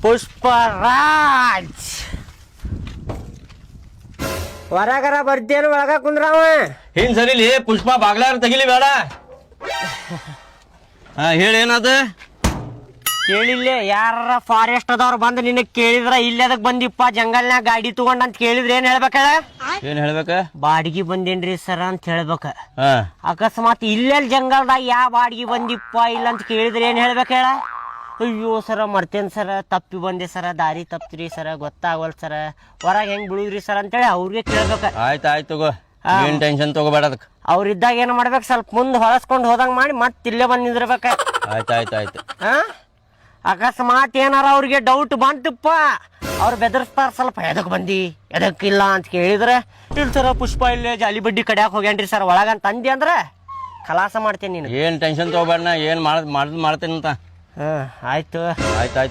ಪುಷ್ಪರಾಜ್ ಹೊರಗರ ಬರ್ತೀಯನು ಒಳಗ ಕುಂದ್ರವ ಹಿಂಗ್ ಸರಿಲಿ ಪುಷ್ಪ ಬಾಗ್ಲಾರ ತೆಗಿಲಿ ಬೇಡ. ಹೇಳಿ ಏನದ ಕೇಳಿಲ್ಲ ಯಾರ ಫಾರೆಸ್ಟ್ ಅದವ್ರು ಬಂದು ನಿನಗ್ ಕೇಳಿದ್ರ ಇಲ್ಲಿ ಅದಕ್ ಬಂದಿಪ್ಪ ಜಂಗಲ್ನ್ಯಾಗ ಗಾಡಿ ತಗೊಂಡ್ ಅಂತ ಕೇಳಿದ್ರ ಏನ್ ಹೇಳ್ಬೇಕ? ಏನ್ ಹೇಳ್ಬೇಕ? ಬಾಡಿಗೆ ಬಂದೇನ್ರಿ ಸರ್ ಅಂತ ಹೇಳ್ಬೇಕ. ಅಕಸ್ಮಾತ್ ಇಲ್ಲೆಲ್ ಜಂಗಲ್ದಾಗ ಯಾ ಬಾಡಿಗೆ ಬಂದಿಪ್ಪ ಇಲ್ಲ ಅಂತ ಕೇಳಿದ್ರ ಏನ್ ಹೇಳ್ಬೇಕ ಹೇಳ? ಅಯ್ಯೋ ಸರ ಮರ್ತೇನ್ ಸರ, ತಪ್ಪಿ ಬಂದೆ ಸರ, ದಾರಿ ತಪ್ಪ್ರಿ ಸರ, ಗೊತ್ತಾಗವಲ್ ಸರ, ಹೊರಗೆ ಹೆಂಗ್ ಬಿಡುದ್ರಿ ಸರ್ ಅಂತೇಳಿ ಅವ್ರಿಗೆ ಕೇಳ್ಬೇಕ. ಆಯ್ತು ತಗೋ, ಏನ್ ಟೆನ್ಷನ್ ತಗೋಬೇಡ. ಅದಕ್ಕೆ ಅವ್ರಿದ್ದಾಗ ಏನ್ ಮಾಡ್ಬೇಕು, ಸ್ವಲ್ಪ ಮುಂದೆ ಹೊಳಸ್ಕೊಂಡ್ ಹೋದಂಗ್ ಮಾಡಿ ಮತ್ ಇಲ್ಲೇ ಬಂದ್ ನಿಂದಿರ್ಬೇಕ. ಆಯ್ತು. ಅಕಸ್ಮಾತ್ ಏನಾರ ಅವ್ರಿಗೆ ಡೌಟ್ ಬಂತಪ್ಪ, ಅವ್ರು ಬೆದರ್ಸ್ತಾರ ಸ್ವಲ್ಪ, ಎದಕ್ ಬಂದಿ ಎದಕ್ಕಿಲ್ಲ ಅಂತ ಕೇಳಿದ್ರೆ ಇಲ್ಲ ಸರ ಪುಷ್ಪ ಇಲ್ಲೇ ಜಾಲಿ ಬಡ್ಡಿ ಕಡ್ಯಾಕ್ ಹೋಗ್ಯಾನ್ರಿ ಸರ್ ಒಳಗಂತ ಅಂದಿ ಅಂದ್ರೆ ಖಲಾಸ ಮಾಡ್ತೇನೆ ನೀನು. ಏನ್ ಟೆನ್ಷನ್ ತಗೋಬೇಡ, ನಾ ಏನ್ ಮಾಡ್ತೇನೆ ಅಂತ. ಆಯ್ತು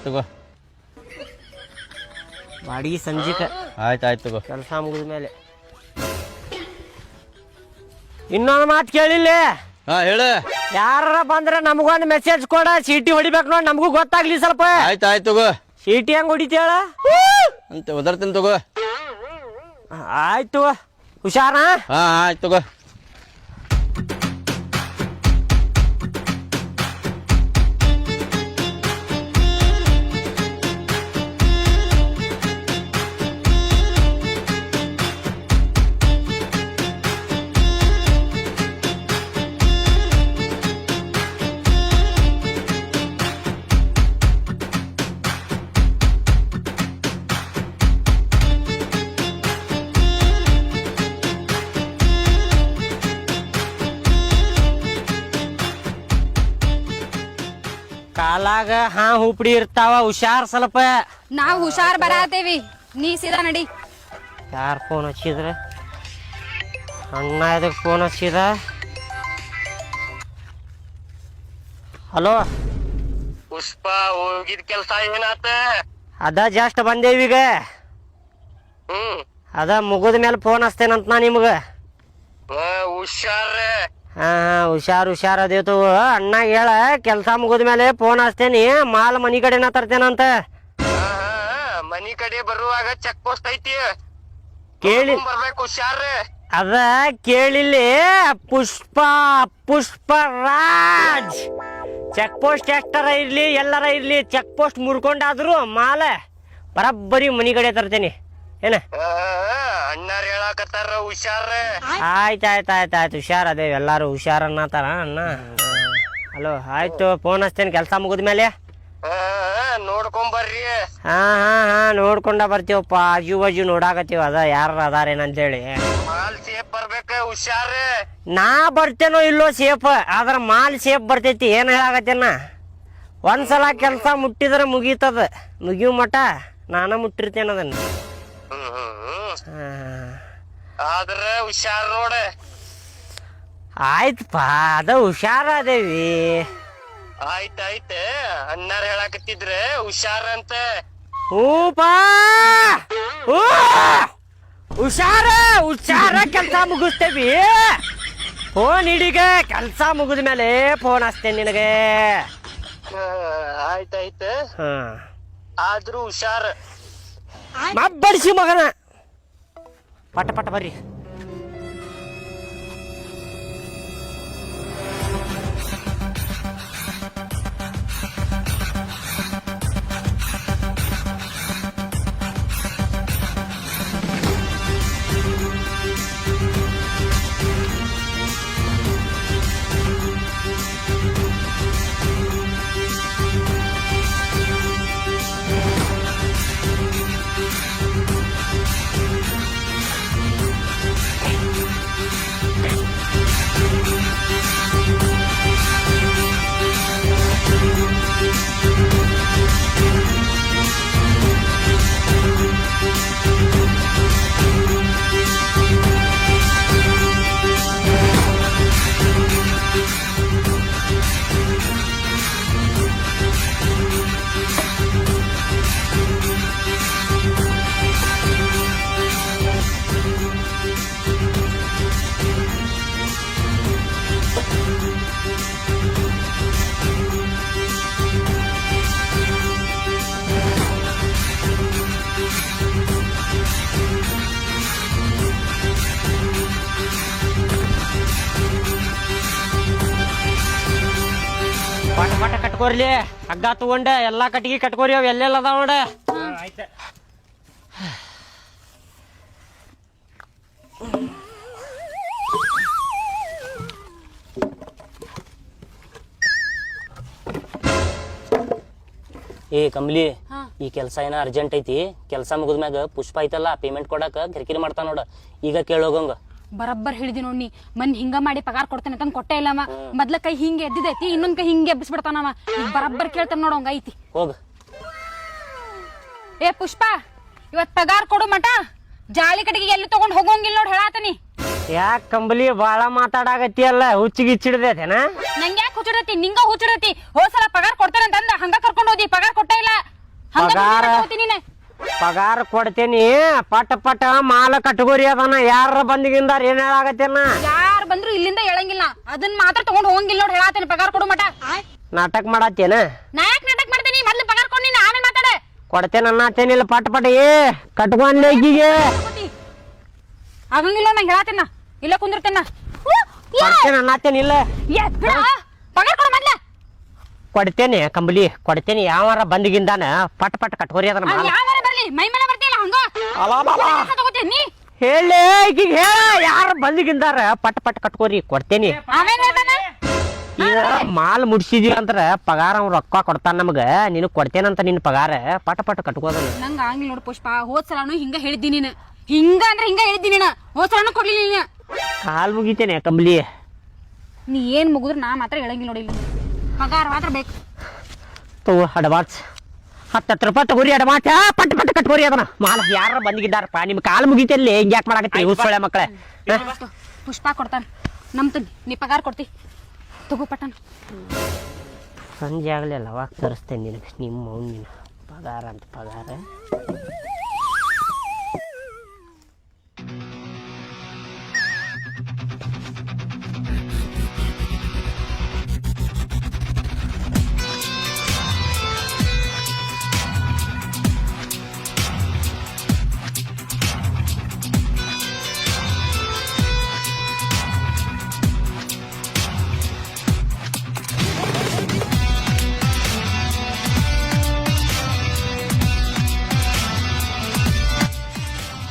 ತಗೋ, ಬಾಡಿಗೆ ಸಂಜಿಕ. ಆಯ್ತು ತಗೋ, ಕೆಲಸ ಮುಗಿದ ಮೇಲೆ ಇನ್ನೊಂದು ಮಾತು ಕೇಳಿಲ್ಲ. ಹೇಳ. ಯಾರ ಬಂದ್ರೆ ನಮಗೊಂದು ಮೆಸೇಜ್ ಕೊಡ, ಚೀಟಿ ಹೊಡಿಬೇಕು ನೋಡಿ, ನಮಗೂ ಗೊತ್ತಾಗ್ಲಿ ಸ್ವಲ್ಪ. ಆಯ್ತು ತಗೋ. ಚೀಟಿ ಹೆಂಗ್ ಹೊಡಿತೇಳ ಅಂತ ಒದರ್ತೀನಿ ತಗೋ. ಆಯ್ತು ಹುಷಾರ. ಆಯ್ತು ತಗೋ. ಕಾಲಾಗ ಹುಪ್ಪಡಿ ಇರ್ತಾವ, ಹುಷಾರ್ ಸ್ವಲ್ಪ. ನಾವ್ ಹುಷಾರ್ ಬರತೇವಿ, ನೀ ಸೀದಾ ನಡಿ. ಯಾರು ಫೋನ್ ಹಚ್ಚಿದ್ರ? ಅಣ್ಣ ಇದಕ್ಕೆ ಫೋನ್ ಹಚ್ಚಿದ. ಹಲೋ ಪುಷ್ಪ, ಹೋಗಿದ್ ಕೆಲ್ಸ ಏನಾತ? ಅದ ಜಸ್ಟ್ ಬಂದೇವೀಗ. ಅದ ಮುಗಿದ ಮೇಲೆ ಫೋನ್ ಹಚ್ತೇನಂತ ನಾ ನಿಮ್ಗ. ಹುಷಾರ. ಹುಷಾರ್ ಅದೇತು. ಅಣ್ಣಾಗ ಹೇಳ ಕೆಲ್ಸ ಮುಗಿದ ಮೇಲೆ ಫೋನ್ ಹಚ್ತೇನಿ, ಮಾಲ್ ಮನಿ ಕಡೆನ ತರ್ತೇನಂತ. ಮನಿ ಕಡೆ ಬರುವಾಗ ಚೆಕ್ ಪೋಸ್ಟ್ ಐತಿ, ಕೇಳಿ ಬರ್ಬೇಕು. ಹುಷಾರ. ಅದ ಕೇಳಿಲ್ಲಿ ಪುಷ್ಪರಾಜ್. ಚೆಕ್ ಪೋಸ್ಟ್ ಎಷ್ಟರ ಇರ್ಲಿ ಎಲ್ಲರ ಇರ್ಲಿ, ಚೆಕ್ ಪೋಸ್ಟ್ ಮುರ್ಕೊಂಡಾದ್ರು ಮಾಲ ಬರಬ್ಬರಿ ಮನಿ ಕಡೆ ತರ್ತೇನಿ ಏನ. ಅಣ್ಣಾರ ಹೇಳಾಕತ್ತಾರ ಹುಷಾರ. ಆಯ್ತು ಹುಷಾರ್ ಅದೇವ್, ಎಲ್ಲಾರು ಹುಷಾರ್ ಅನ್ನತಾರ ಅಣ್ಣ. ಹಲೋ ಆಯ್ತು, ಫೋನ್ ಹಚ್ತೇನೆ ಕೆಲ್ಸ ಮುಗಿದ ಮೇಲೆ. ನೋಡ್ಕೊಂಬರ್ರಿ. ನೋಡ್ಕೊಂಡ ಬರ್ತೀವಪ್ಪ, ಆಜು ಬಾಜು ನೋಡಾಕತ್ತೀವ, ಅದ ಯಾರ ಅದಾರೇನಂತೇಳಿ. ಮಾಲ್ ಸೇಫ್ ಬರ್ಬೇಕ, ಹುಷಾರ. ನಾ ಬರ್ತೇನೋ ಇಲ್ಲೋ ಸೇಫ್, ಆದ್ರ ಮಾಲ್ ಸೇಫ್ ಬರ್ತೈತಿ. ಏನ್ ಹೇಳಾಕತ್ತೇನ, ಒಂದ್ಸಲ ಕೆಲ್ಸ ಮುಟ್ಟಿದ್ರ ಮುಗೀತದ, ಮುಗಿಯು ಮಟ ನಾನ ಮುಟ್ಟಿರ್ತೇನ ಅದನ್ನ. ಆದ್ರ ಹುಷಾರ್ ನೋಡ. ಆಯ್ತಪ್ಪ, ಅದ ಹುಷಾರ ಅದೇವಿ. ಆಯ್ತ ಅಣ್ಣಾರ ಹೇಳಾಕತ್ತಿದ್ರ ಹುಷಾರ ಅಂತ. ಹುಷಾರ ಕೆಲ್ಸ ಮುಗಿಸ್ತೇವಿ. ಫೋನ್ ಹಿಡಿಗ, ಕೆಲ್ಸ ಮುಗಿದ ಮೇಲೆ ಫೋನ್ ಹಚ್ತೇನೆ ನಿನಗೆ. ಆಯ್ತ ಆದ್ರೂ ಹುಷಾರ. ಮಬ್ಬಡಿಸಿ ಮಗನ, ಪಟ ಬರ್ರಿ. ಕಟ್ಕೋರ್ಲಿ ಹಗ್ಗ ತಗೊಂಡ ಎಲ್ಲಾ ಕಟ್ಟಿಗೆ ಕಟ್ಕೋರಿ ಅವ್ ಎಲ್ಲೆಲ್ಲ ಅದಾವ ನೋಡ. ಏ ಕಮ್ಲಿ, ಈ ಕೆಲಸ ಏನ ಅರ್ಜೆಂಟ್ ಐತಿ. ಕೆಲಸ ಮುಗಿದ್ಮ್ಯಾಗ ಪುಷ್ಪ ಐತಲ್ಲ ಪೇಮೆಂಟ್ ಕೊಡಾಕ ಕಿರಿಕಿರಿ ಮಾಡ್ತಾನ ನೋಡ. ಈಗ ಕೇಳೋಗಂಗ. ಬರಬ್ಬರ್ ಹೇಳಿದಿ ನೋಡಿ. ಮನ್ ಹಿಂಗ ಮಾಡಿ ಪಗಾರ ಕೊಡ್ತೇನೆ ಅಂತ ಕೊಟ್ಟೆ ಇಲ್ಲವ. ಮೊದ್ಲ ಕೈ ಹಿಂಗೆ ಎದ್ದಿದೈತಿ, ಇನ್ನೊಂದ್ ಕೈ ಹಿಂಗೆ ಎಬ್ಬಿಸ್ಬಿಡ್ತಾನವ. ಈಗ ಬರಬ್ಬರ್ ಕೇಳ್ತಾನ ನೋಡ, ಹಂಗ ಐತಿ. ಹೋಗ. ಏ ಪುಷ್ಪ, ಇವತ್ ಪಗಾರ ಕೊಡು ಮಟ ಜಾಲಿ ಕಡೆಗೆ ಎಲ್ಲಿ ತಗೊಂಡ್ ಹೋಗೋಂಗಿಲ್ಲ ನೋಡ್ ಹೇಳಾತನಿ. ಯಾಕ ಕಂಬಲಿ ಬಾಳ ಮಾತಾಡಾಗತ್ತಿ ಅಲ್ಲ, ಹುಚ್ಚಿಗೆ ಹಿಡಿದೇನ? ನಂಗೆ ಯಾಕೆ ಹುಚ್ಚಿಡತಿ? ನಿಂಗ ಹುಚ್ಚಿಡತಿ. ಹೋದ್ಸಲ ಪಗಾರ ಕೊಡ್ತೇನೆ ಅಂತಂದ ಹಂಗ ಕರ್ಕೊಂಡ್ ಹೋದಿ, ಪಗಾರ ಕೊಟ್ಟ ಇಲ್ಲ. ಪಗಾರ ಕೊಡ್ತೇನಿ, ಪಟ ಪಟ ಮಾಲ ಕಟ್ಗೋರಿ ಅದನ್ನ. ಯಾರ ಬಂದಿಗಿಂದಾರ ಏನ್ ಹೇಳಾಗತ್ತೇನ? ಯಾರು ಬಂದ್ರು ಇಲ್ಲಿಂದ ಹೇಳಂಗಿಲ್ಲ, ಅದನ್ನ ಮಾತ್ರ ತಗೊಂಡ್ ಹೋಗಂಗಿಲ್ಲ ನೋಡ್ ಹೇಳಾತೇನಿ. ಪಗಾರ ಕೊಡು ಮಟ. ನಾಟಕ ಮಾಡತ್ತೇನ? ನಾ ಯಾಕೆ ನಾಟಕ ಮಾಡ್ತೇನಿ? ಮೊದ್ಲು ಪಗಾರ ಕೊಡ್, ನೀನ್ ಆಮೇಲೆ ಮಾತಾಡ. ಕೊಡ್ತೇನ ಅನ್ನತ್ತೇನಿಲ್ಲ, ಪಟ ಪಟ ಕಟ್ಕೊಂಡ್ಲೆ ಈಗಿಗೆ. ಆಗಂಗಿಲ್ಲ, ನಂಗೆ ಹೇಳಾತೇನ. ಇಲ್ಲ ಕುಂದಿರ್ತೇನ. ಕೊಡ್ತೇನೆ ಅನ್ನತ್ತೇನಿಲ್ಲ. ಪಗಾರ ಕೊಡು ಮೊದ್ಲ. ಕೊಡ್ತೇನೆ ಕಂಬಲಿ, ಕೊಡ್ತೇನೆ. ಯಾವಾರ ಬಂದಿಗಿಂದಾನ ಪಟ ಪಟ ಕಟ್ಕೋರಿ ಅದನ್ನ ಮಾಲ. ಯಾವಾರ ಬರ್ಲಿ ಮೈ ಮೇಲೆ ಬರ್ತಿಲ್ಲ ಹಂಗ ತಗೋತೀನಿ. ಹೇಳಿ ಈಗ ಹೇಳ, ಯಾರ ಬಂದಿಗಿಂದಾರ ಪಟ ಪಟ ಕಟ್ಕೋರಿ, ಕೊಡ್ತೇನಿ. ಆಮೇಲೆ ಹೇಳ್ತಾನ ಈಗ ಮಾಲ್ ಮುಡ್ಸಿದೀವಿ ಅಂದ್ರ ಪಗಾರ ಅವ್ನು ರೊಕ್ಕ ಕೊಡ್ತಾನ ನಮಗ. ನೀನು ಕೊಡ್ತೇನಂತ ನಿನ್ ಪಗಾರ ಪಟ ಪಟ ಕಟ್ಕೋದಲ್ಲ. ನಂಗ ಹಂಗಿಲ್ಲ ನೋಡು ಪುಷ್ಪ. ಹೋದ್ಸಲಾನು ಹಿಂಗ ಹೇಳಿದ್ದೀನಿ ನೀನು. ಹಿಂಗ ಅಂದ್ರೆ ಹಿಂಗ ಹೇಳಿದ್ದೀನಿ ನೀನು. ಹೋದ್ಸಲಾನು ಕೊಡ್ಲಿಲ್ಲ ನೀನು. ಕಾಲ್ ಮುಗಿತೇನೆ ಕಂಬಲಿ. ನೀ ಏನ್ ಮುಗಿದ್ರು ನಾ ಮಾತ್ರ ಹೇಳಂಗಿಲ್ಲ ನೋಡಿ. ಇಲ್ಲಿ ಪಗಾರ ಮಾತ್ರ ಬೇಕು. ತಗೋ ಅಡ್ವಾನ್ಸ್ 10 ರೂಪಾಯಿ ತಗೋರಿ ಅಡ್ವಾನ್ಸ್. ಪಟ್ ಪಟ್ ಕಟ್ಕೋರಿ ಅದನ್ನ ಮಾಲ. ಯಾರ ಬಂದಿಗಿದ್ದಾರಪ್ಪ, ನಿಮ್ ಕಾಲ್ ಮುಗಿತಲ್ಲಿ ಹಿಂಗ್ ಯಾಕೆ ಮಾಡಾಕತ್ತಿ ಹುಸ್ಸೊಳ್ಳೆ ಮಕ್ಕಳೇ? ಪುಷ್ಪ ಕೊಡ್ತಾನ ನಮ್ತನ್. ನೀ ಪಗಾರ ಕೊಡ್ತಿ ತಗೋ ಪಟ್ಟಣ. ಸಂಜೆ ಆಗ್ಲಿಲ್ಲ ಅವಾಗ ತರಿಸ್ತೇನೆ ನಿನಗೆ. ನಿಮ್ಮ ನೀನು ಪಗಾರ ಅಂತ ಪಗಾರ.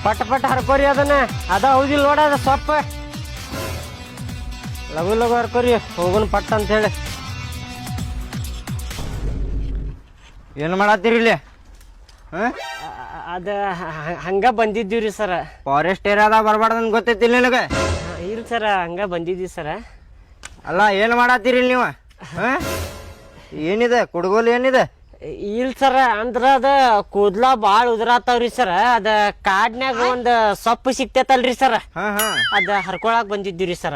ಪಟ್ ಪಟ್ ಹರ್ಕೋರಿ ಅದನ್ನ. ಅದ ಹೌದಿಲ್ಲ ನೋಡ, ಅದ ಸೊಪ್ಪ. ಲಗು ಲಗು ಹರ್ಕೋರಿ, ಹೋಗುನ್ ಪಟ್ ಅಂತ ಹೇಳಿ. ಏನು ಮಾಡತ್ತೀರಿ ಇಲ್ಲಿ? ಅದ ಹಂಗ ಬಂದಿದ್ದೀವ್ರಿ ಸರ. ಫಾರೆಸ್ಟ್ ಏರಿಯಾದಾಗ ಬರ್ಬಾರ್ದು ಗೊತ್ತೈತಿಲ್ಲ ನಿನಗೆ? ಇಲ್ಲ ಸರ, ಹಂಗ ಬಂದಿದ್ದೀವಿ ಸರ. ಅಲ್ಲ ಏನು ಮಾಡತ್ತೀರಿ ಇಲ್ಲಿ ನೀವು? ಏನಿದೆ ಕುಡುಗೋಲು ಏನಿದೆ? ಇಲ್ಲ ಸರ, ಅಂದ್ರ ಅದ ಕೂದ್ಲ ಬಾಳ ಉದುರಾತಾವ್ರಿ ಸರ. ಅದ ಕಾಡ್ನ್ಯಾಗ ಒಂದ್ ಸೊಪ್ಪು ಸಿಕ್ತೈತಲ್ರಿ ಸರ, ಅದ ಹರ್ಕೊಳಕ್ ಬಂದಿದ್ದೀವ್ರಿ ಸರ.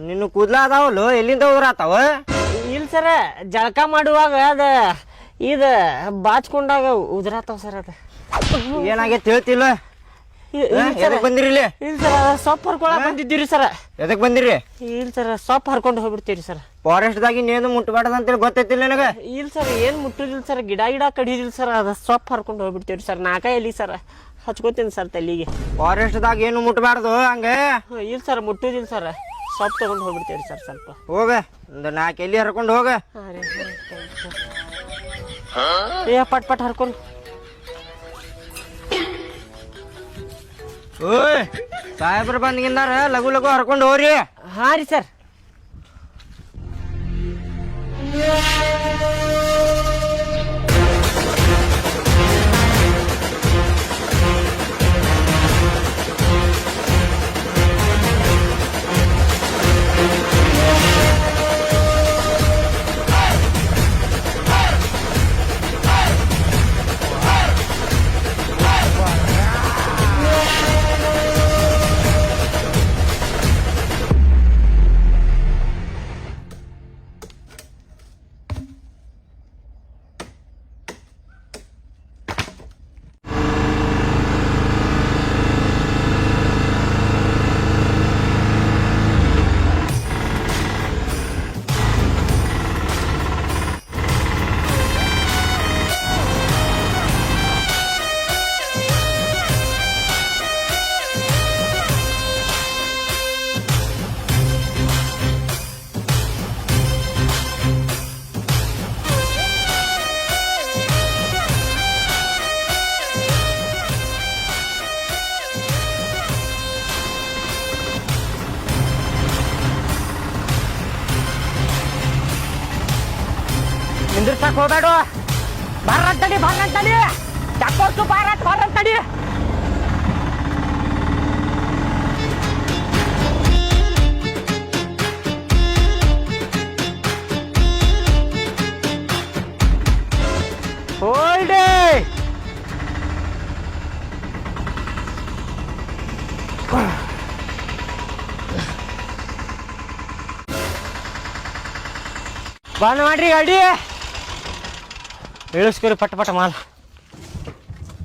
ನಿನ್ನ ಕೂದ್ಲ ಅದಾವಲ್ಲ, ಎಲ್ಲಿಂದ ಉದುರಾತಾವ? ಇಲ್ಲ ಸರ, ಜಳಕ ಮಾಡುವಾಗ ಅದ ಇದ ಬಾಚ್ಕೊಂಡಾಗ ಉದುರಾತಾವ ಸರ್. ಅದ ಏನಾಗೈತೆ ಹೇಳ್ತಿಲ್ಲ? ಎದಕ್ ಬಂದಿರಿ ಇಲ್ಲಿ? ಇಲ್ಲ ಸರ, ಸೊಪ್ಪು ಹರ್ಕೊಳಕ್ ಬಂದಿದ್ದೀರಿ ಸರ. ಎದಕ್ ಬಂದಿರಿ? ಇಲ್ಲ ಸರ, ಸೊಪ್ಪು ಹರ್ಕೊಂಡು ಹೋಗ್ಬಿಡ್ತೀರಿ ಸರ್. ಫಾರೆಸ್ಟ್ದಾಗ ಇನ್ನೇನು ಮುಟ್ಬಾರ್ದು ಅಂತೇಳಿ ಗೊತ್ತೈತಿಲ್ಲ ನನಗೆ? ಇಲ್ಲ ಸರ್, ಏನ್ ಮುಟ್ಟುದಿಲ್ಲ ಸರ್, ಗಿಡ ಕಡಿದಿಲ್ಲ ಸರ್. ಅದ ಸೊಪ್ಪು ಹರ್ಕೊಂಡು ಹೋಗ್ಬಿಡ್ತೀರಿ ಸರ್. ನಾಕ ಎಲ್ಲಿ ಸರ್ ಹಚ್ಕೋತೀನಿ ಸರ್ ತಲೆಗೆ. ಫಾರೆಸ್ಟ್ದಾಗ ಏನು ಮುಟ್ಬಾರ್ದು ಹಂಗ? ಇಲ್ಲ ಸರ್, ಮುಟ್ಟುದಿಲ್ಲ ಸರ್, ಸೊಪ್ಪು ತಗೊಂಡು ಹೋಗ್ಬಿಡ್ತೀರಿ ಸರ್. ಸ್ವಲ್ಪ ಹೋಗ, ಒಂದು 4 ಎಲ್ಲಿ ಹರ್ಕೊಂಡು ಹೋಗ. ಏ ಪಟ್ ಪಟ್ ಹರ್ಕೊಂಡು. ಓಯ್ ಸಾಹೇಬ್ರು ಬಂದ್ಗಿಂದಾರ, ಲಗು ಲಗು ಹರ್ಕೊಂಡು ಹೋಗ್ರಿ. ಹಾ ರೀ ಸರ್. ಮಾಡಕ್ ಹೋಗ್ಬೇಡ. ಬರ್ರಂತಡಿ ಚಕ್ಕೋರ್ಸು ಬರ್ರಂತಡಿ. ಹೋಲ್ಡೆ ಬಂದ್ ಮಾಡ್ರಿ ಗಾಡಿ. ಇಳಿಸ್ಕೊರಿ ಪಟ ಮಾಲ್.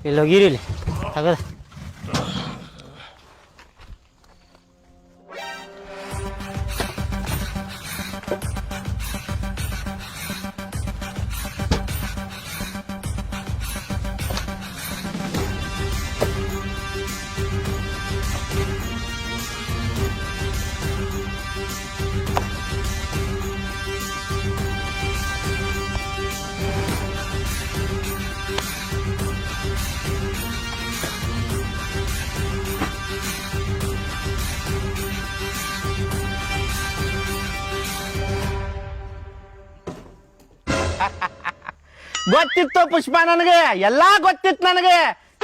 ಇಲ್ಲಿ ಹೋಗಿರಿ, ಇಲ್ಲಿ ತಗದ. ಗೊತ್ತಿತ್ತು ಪುಷ್ಪ, ನನಗೆ ಎಲ್ಲಾ ಗೊತ್ತಿತ್ತು. ನನಗೆ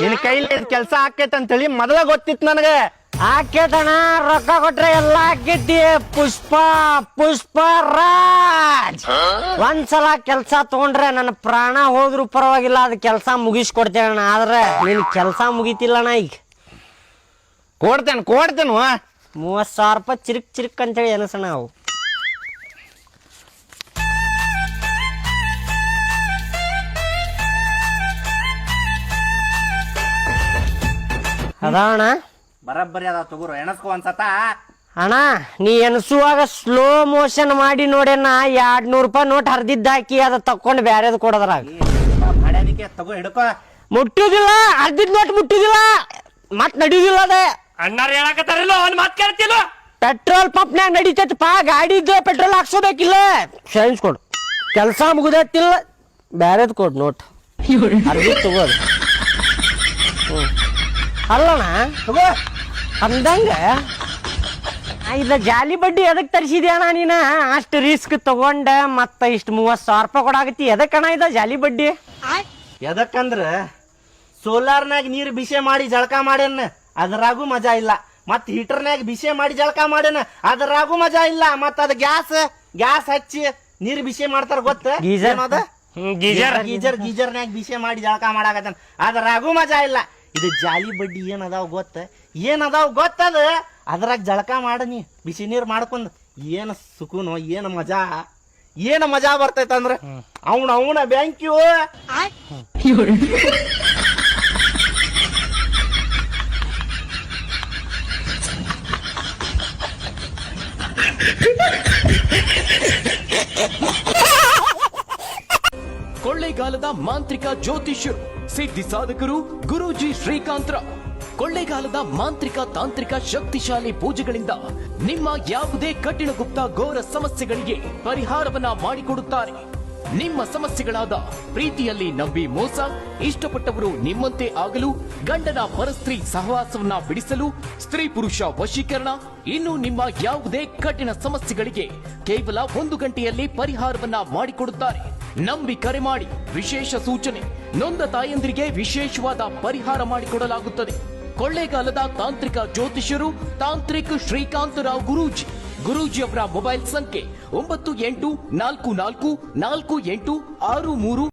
ನಿನ್ ಕೈಲಿ ಕೆಲ್ಸ ಆಕೇತ್ ಅಂತ ಹೇಳಿ ಮೊದಲ ಗೊತ್ತಿತ್ತು ನನಗೆ. ಆಕೇತಣ, ರೊಕ್ಕ ಕೊಟ್ರೆ ಎಲ್ಲ ಆಕೇತಿ. ಪುಷ್ಪ ರಾಜ್. ಒಂದ್ಸಲ ಕೆಲ್ಸ ತಗೊಂಡ್ರೆ ನನ್ನ ಪ್ರಾಣ ಹೋದ್ರು ಪರವಾಗಿಲ್ಲ, ಅದ್ ಕೆಲ್ಸ ಮುಗಿಸ್ಕೊಡ್ತೇಣ. ಆದ್ರೆ ನಿನ್ ಕೆಲ್ಸ ಮುಗಿತಿಲ್ಲಣ್ಣ. ಈಗ ಕೊಡ್ತೇನೆ 30,000 ರೂಪಾಯಿ ಚಿರಿಕ್ ಅಂತೇಳಿ ಎನಸಣ. ಅವು ಅದಣ್ಣ, ಬರಬ್ಬರಿ ಅದ ತಗೋರು, ಎಣಸ್ಕೊ ಒಂದ್ಸತ. ಅಣ್ಣ ನೀ ಎನ್ಸುವಾಗ ಸ್ಲೋ ಮೋಷನ್ ಮಾಡಿ ನೋಡೇನ 200 ರೂಪಾಯಿ ನೋಟ್ ಹರಿದಿದ್ದಾಕಿ ಅದ ತಕೊಂಡ್ ಬ್ಯಾರೇದ್ ಕೊಡದ್ರಾಗ. ಮಾಡ್ಯಾನಿಕೆ ತಗೋ, ಹಿಡ್ಕೊ. ಮುಟ್ಟುದಿಲ್ಲ, ಹರಿದಿದ್ ನೋಟ್ ಮುಟ್ಟುದಿಲ್ಲ, ಮತ್ ನಡಿಯುದಿಲ್ಲ. ಅದೇ ಅಣ್ಣಾರ ಹೇಳಕತ್ತಾರಲ್ಲ, ಅವ್ನ್ ಮಾತ್ ಕೇಳ್ತಿಲ್ಲ. ಪೆಟ್ರೋಲ್ ಪಂಪ್ನ್ಯಾಗ ನಡಿತೈತಪ್ಪ, ಗಾಡಿ ಇದ್ದ ಪೆಟ್ರೋಲ್ ಹಾಕ್ಸೋಬೇಕಿಲ್ಲ. ಸೈನ್ಸ್ ಕೊಡು, ಕೆಲ್ಸ ಮುಗುದತ್ತಿಲ್ಲ, ಬ್ಯಾರೇದ್ ಕೊಡ್ ನೋಟ್ ಹರಿದಿದ್ ತಗೋದು. ಅಲ್ಲಣ್ಣ ತಗೋ ಅಂದಂಗ ಇದ ಜಾಲಿ ಬಡ್ಡಿ ಎದಕ್ ತರಿಸಿದ್ಯಾಣ ನೀನ? ಅಷ್ಟು ರಿಸ್ಕ್ ತಗೊಂಡ ಮತ್ತ ಇಷ್ಟು 30,000 ರೂಪಾಯಿ ಕೊಡಾಕತ್ತಿ, ಎದಕ್ಕಣ ಇದ ಜಾಲಿ ಬಡ್ಡಿ? ಎದಕ್ಕಂದ್ರ ಸೋಲಾರ್ನಾಗ ನೀರ್ ಬಿಸಿ ಮಾಡಿ ಜಳಕ ಮಾಡ್ಯಾನ, ಅದ್ರಾಗೂ ಮಜಾ ಇಲ್ಲ. ಮತ್ ಹೀಟರ್ನಾಗ ಬಿಸಿ ಮಾಡಿ ಜಳಕ ಮಾಡ್ಯಾನ, ಅದ್ರಾಗೂ ಮಜಾ ಇಲ್ಲ. ಮತ್ ಅದ ಗ್ಯಾಸ್ ಹಚ್ಚಿ ನೀರ್ ಬಿಸಿ ಮಾಡ್ತಾರ ಗೊತ್ತ? ಗೀಜರ್ನಾಗ ಬಿಸಿ ಮಾಡಿ ಜಳಕ ಮಾಡಾಕತ್ತಾನ, ಅದ್ರಾಗೂ ಮಜಾ ಇಲ್ಲ. ಇದು ಜಾಲಿ ಬಡ್ಡಿ ಏನದಾವ್ ಗೊತ್ತದ? ಅದ್ರಾಗ ಜಳಕ ಮಾಡನಿ, ಬಿಸಿ ನೀರ್ ಮಾಡ್ಕೊಂಡ್ ಏನ್ ಸುಕೂನು, ಏನ್ ಮಜಾ ಬರ್ತೈತ ಅಂದ್ರ ಅವನ ಬ್ಯಾಂಕ್ಯೂ. ಕೊಳ್ಳೇಗಾಲದ ಮಾಂತ್ರಿಕ ಜ್ಯೋತಿಷ್ಯರು, ಸಿದ್ಧಿ ಸಾಧಕರು ಗುರೂಜಿ ಶ್ರೀಕಾಂತ್ರ. ಕೊಳ್ಳೇಗಾಲದ ಮಾಂತ್ರಿಕ ತಾಂತ್ರಿಕ ಶಕ್ತಿಶಾಲಿ ಪೂಜೆಗಳಿಂದ ನಿಮ್ಮ ಯಾವುದೇ ಕಠಿಣ ಗುಪ್ತ ಘೋರ ಸಮಸ್ಯೆಗಳಿಗೆ ಪರಿಹಾರವನ್ನ ಮಾಡಿಕೊಡುತ್ತಾರೆ. ನಿಮ್ಮ ಸಮಸ್ಯೆಗಳಾದ ಪ್ರೀತಿಯಲ್ಲಿ ನಂಬಿ ಮೋಸ, ಇಷ್ಟಪಟ್ಟವರು ನಿಮ್ಮಂತೆ ಆಗಲು, ಗಂಡನ ಪರಸ್ತ್ರೀ ಸಹವಾಸವನ್ನ ಬಿಡಿಸಲು, ಸ್ತ್ರೀ ಪುರುಷ ವಶೀಕರಣ, ಇನ್ನು ನಿಮ್ಮ ಯಾವುದೇ ಕಠಿಣ ಸಮಸ್ಯೆಗಳಿಗೆ ಕೇವಲ 1 ಗಂಟೆಯಲ್ಲಿ ಪರಿಹಾರವನ್ನ ಮಾಡಿಕೊಡುತ್ತಾರೆ. ನಂಬಿ ಕರೆ ಮಾಡಿ. ವಿಶೇಷ ಸೂಚನೆ, ನೊಂದ ತಾಯಂದಿರಿಗೆ ವಿಶೇಷವಾದ ಪರಿಹಾರ ಮಾಡಿಕೊಡಲಾಗುತ್ತದೆ. ಕೊಳ್ಳೇಗಾಲದ ತಾಂತ್ರಿಕ ಜ್ಯೋತಿಷ್ಯರು ತಾಂತ್ರಿಕ್ ಶ್ರೀಕಾಂತರಾವ್ ಗುರೂಜಿ ಅವರ ಮೊಬೈಲ್ ಸಂಖ್ಯೆ 98444863